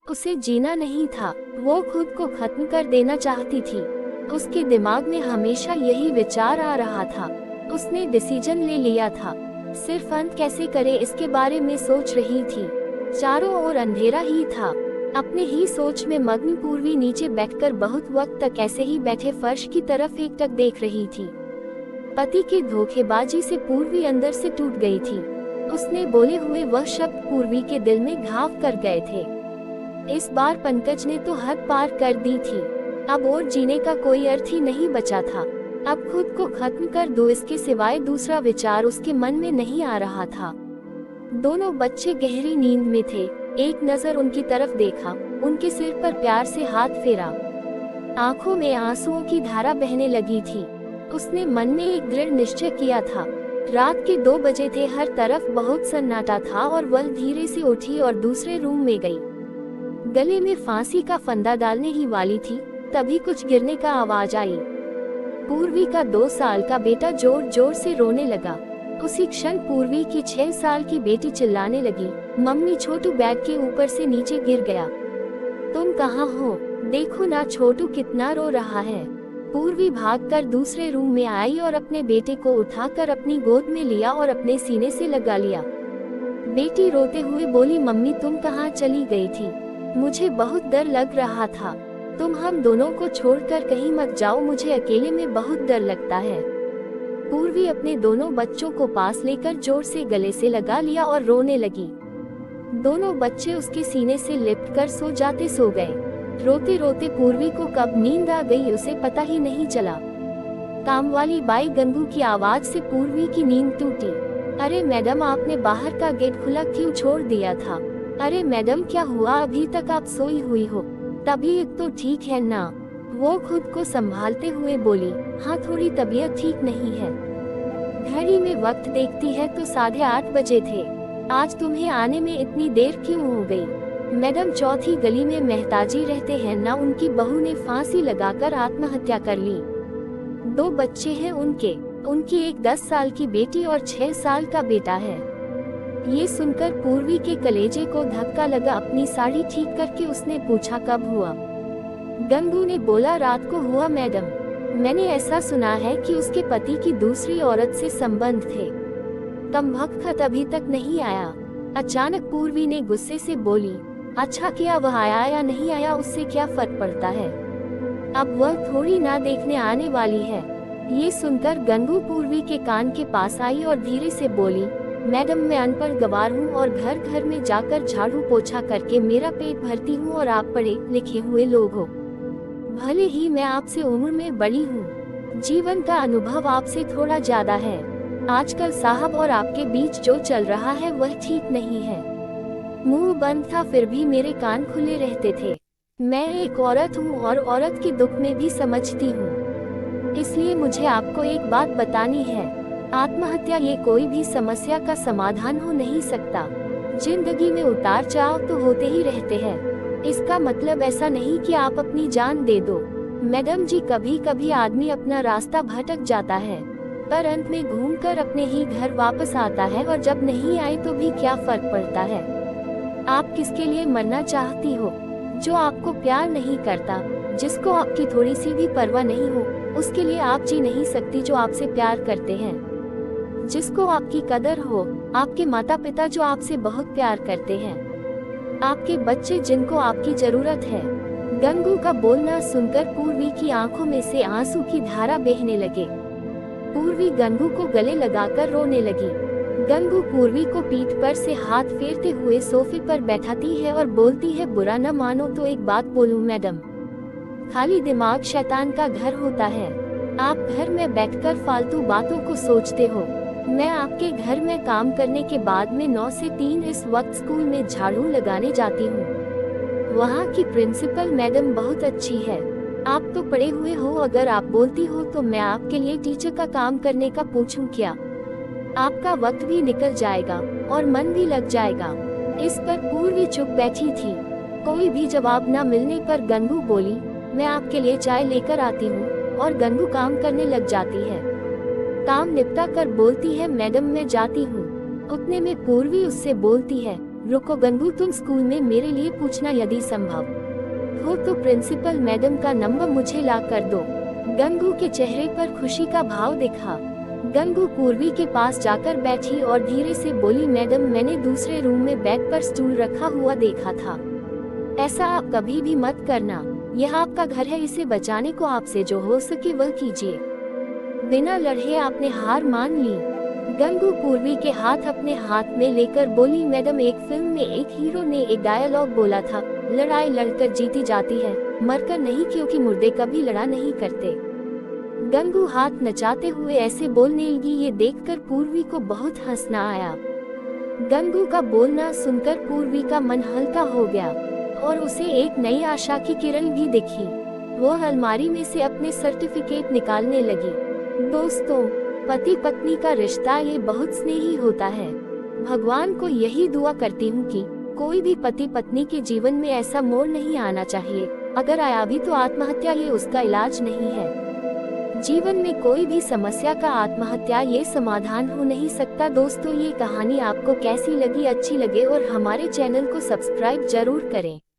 उसे जीना नहीं था, वो खुद को खत्म कर देना चाहती थी। उसके दिमाग में हमेशा यही विचार आ रहा था। उसने डिसीजन ले लिया था, सिर्फ अंत कैसे करे इसके बारे में सोच रही थी। चारों ओर अंधेरा ही था। अपने ही सोच में मग्न पूर्वी नीचे बैठकर बहुत वक्त तक ऐसे ही बैठे फर्श की तरफ एकटक देख रही थी। पति की धोखेबाजी से पूर्वी अंदर से टूट गई थी। उसने बोले हुए वह शब्द पूर्वी के दिल में घाव कर गए थे। इस बार पंकज ने तो हद पार कर दी थी। अब और जीने का कोई अर्थ ही नहीं बचा था। अब खुद को खत्म कर दो, इसके सिवाय दूसरा विचार उसके मन में नहीं आ रहा था। दोनों बच्चे गहरी नींद में थे। एक नजर उनकी तरफ देखा, उनके सिर पर प्यार से हाथ फेरा। आंखों में आंसुओं की धारा बहने लगी थी। उसने मन में एक दृढ़ निश्चय किया था। रात के 2 बजे थे, हर तरफ बहुत सन्नाटा था और वह धीरे से उठी और दूसरे रूम में गई। गले में फांसी का फंदा डालने ही वाली थी, तभी कुछ गिरने का आवाज आई। पूर्वी का 2 साल का बेटा जोर जोर से रोने लगा। उसी क्षण पूर्वी की 6 साल की बेटी चिल्लाने लगी, मम्मी छोटू बेड के ऊपर से नीचे गिर गया। तुम कहाँ हो? देखो ना छोटू कितना रो रहा है। पूर्वी भागकर दूसरे रूम में आई और अपने बेटे को उठाकर अपनी गोद में लिया और अपने सीने से लगा लिया। बेटी रोते हुए बोली, मम्मी तुम कहाँ चली गई थी? मुझे बहुत डर लग रहा था। तुम हम दोनों को छोड़कर कहीं मत जाओ, मुझे अकेले में बहुत डर लगता है। पूर्वी अपने दोनों बच्चों को पास लेकर जोर से गले से लगा लिया और रोने लगी। दोनों बच्चे उसके सीने से लिपटकर सो जाते सो गए। रोते रोते पूर्वी को कब नींद आ गई उसे पता ही नहीं चला। कामवाली बाई गंगू की आवाज से पूर्वी की नींद टूटी। अरे मैडम, आपने बाहर का गेट खुला क्यों छोड़ दिया था? अरे मैडम क्या हुआ, अभी तक आप सोई हुई हो? तबीयत तो ठीक है ना? वो खुद को संभालते हुए बोली, हाँ थोड़ी तबीयत ठीक नहीं है। घड़ी में वक्त देखती है तो 8:30 बजे थे। आज तुम्हें आने में इतनी देर क्यों हो गई? मैडम चौथी गली में मेहताजी रहते हैं ना, उनकी बहू ने फांसी लगाकर आत्महत्या कर ली। 2 बच्चे हैं उनकी एक 10 साल की बेटी और 6 साल का बेटा है। ये सुनकर पूर्वी के कलेजे को धक्का लगा। अपनी साड़ी ठीक करके उसने पूछा, कब हुआ? गंगू ने बोला, रात को हुआ मैडम। मैंने ऐसा सुना है कि उसके पति की दूसरी औरत से संबंध थे। तमभक्त अभी तक नहीं आया। अचानक पूर्वी ने गुस्से से बोली, अच्छा किया वह आया या नहीं आया उससे क्या फर्क पड़ता है? अब वह थोड़ी ना देखने आने वाली है। ये सुनकर गंगू पूर्वी के कान के पास आई और धीरे से बोली, मैडम मैं अनपढ़ गवार हूँ और घर घर में जाकर झाड़ू पोछा करके मेरा पेट भरती हूँ और आप पढ़े लिखे हुए लोग हो। भले ही मैं आपसे उम्र में बड़ी हूँ, जीवन का अनुभव आपसे थोड़ा ज्यादा है। आजकल साहब और आपके बीच जो चल रहा है वह ठीक नहीं है। मुंह बंद था फिर भी मेरे कान खुले रहते थे। मैं एक औरत हूँ और औरत के दुख में भी समझती हूँ, इसलिए मुझे आपको एक बात बतानी है। आत्महत्या ये कोई भी समस्या का समाधान हो नहीं सकता। जिंदगी में उतार चढ़ाव तो होते ही रहते हैं। इसका मतलब ऐसा नहीं कि आप अपनी जान दे दो। मैडम जी, कभी कभी आदमी अपना रास्ता भटक जाता है, पर अंत में घूमकर अपने ही घर वापस आता है, और जब नहीं आए तो भी क्या फर्क पड़ता है। आप किसके लिए मरना चाहती हो? जो आपको प्यार नहीं करता, जिसको आपकी थोड़ी सी भी परवाह नहीं हो, उसके लिए आप जी नहीं सकती जो आपसे प्यार करते हैं। जिसको आपकी कदर हो, आपके माता पिता जो आपसे बहुत प्यार करते हैं, आपके बच्चे जिनको आपकी जरूरत है। गंगू का बोलना सुनकर पूर्वी की आंखों में से आंसू की धारा बहने लगे। पूर्वी गंगू को गले लगाकर रोने लगी। गंगू पूर्वी को पीठ पर से हाथ फेरते हुए सोफे पर बैठाती है और बोलती है, बुरा न मानो तो एक बात बोलूं मैडम, खाली दिमाग शैतान का घर होता है। आप घर में बैठकर फालतू बातों को सोचते हो। मैं आपके घर में काम करने के बाद में 9 से 3 इस वक्त स्कूल में झाड़ू लगाने जाती हूँ। वहाँ की प्रिंसिपल मैडम बहुत अच्छी है। आप तो पढ़े हुए हो, अगर आप बोलती हो तो मैं आपके लिए टीचर का काम करने का पूछूं क्या? आपका वक्त भी निकल जाएगा और मन भी लग जाएगा। इस पर पूर्वी चुप बैठी थी। कोई भी जवाब न मिलने पर गंगू बोली, मैं आपके लिए चाय लेकर आती हूँ, और गंगू काम करने लग जाती है। काम निपटा कर बोलती है, मैडम मैं जाती हूँ। उतने में पूर्वी उससे बोलती है, रुको गंगू, तुम स्कूल में मेरे लिए पूछना, यदि संभव हो तो प्रिंसिपल मैडम का नंबर मुझे ला कर दो। गंगू के चेहरे पर खुशी का भाव दिखा। गंगू पूर्वी के पास जाकर बैठी और धीरे से बोली, मैडम, मैंने दूसरे रूम में बेड पर स्टूल रखा हुआ देखा था। ऐसा आप कभी भी मत करना, यह आपका घर है, इसे बचाने को आपसे जो हो सके वह कीजिए। बिना लड़े आपने हार मान ली। गंगू पूर्वी के हाथ अपने हाथ में लेकर बोली, मैडम, एक फिल्म में एक हीरो ने एक डायलॉग बोला था, लड़ाई लड़कर जीती जाती है, मरकर नहीं, क्योंकि मुर्दे कभी लड़ा नहीं करते। गंगू हाथ नचाते हुए ऐसे बोलने लगी। ये देखकर पूर्वी को बहुत हंसना आया। गंगू का बोलना सुनकर पूर्वी का मन हल्का हो गया और उसे एक नई आशा की किरण भी दिखी। वो अलमारी में से अपने सर्टिफिकेट निकालने लगी। दोस्तों, पति पत्नी का रिश्ता ये बहुत स्नेही होता है। भगवान को यही दुआ करती हूँ कि कोई भी पति पत्नी के जीवन में ऐसा मोड़ नहीं आना चाहिए। अगर आया भी तो आत्महत्या ये उसका इलाज नहीं है। जीवन में कोई भी समस्या का आत्महत्या ये समाधान हो नहीं सकता। दोस्तों, ये कहानी आपको कैसी लगी? अच्छी लगे और हमारे चैनल को सब्सक्राइब जरूर करें।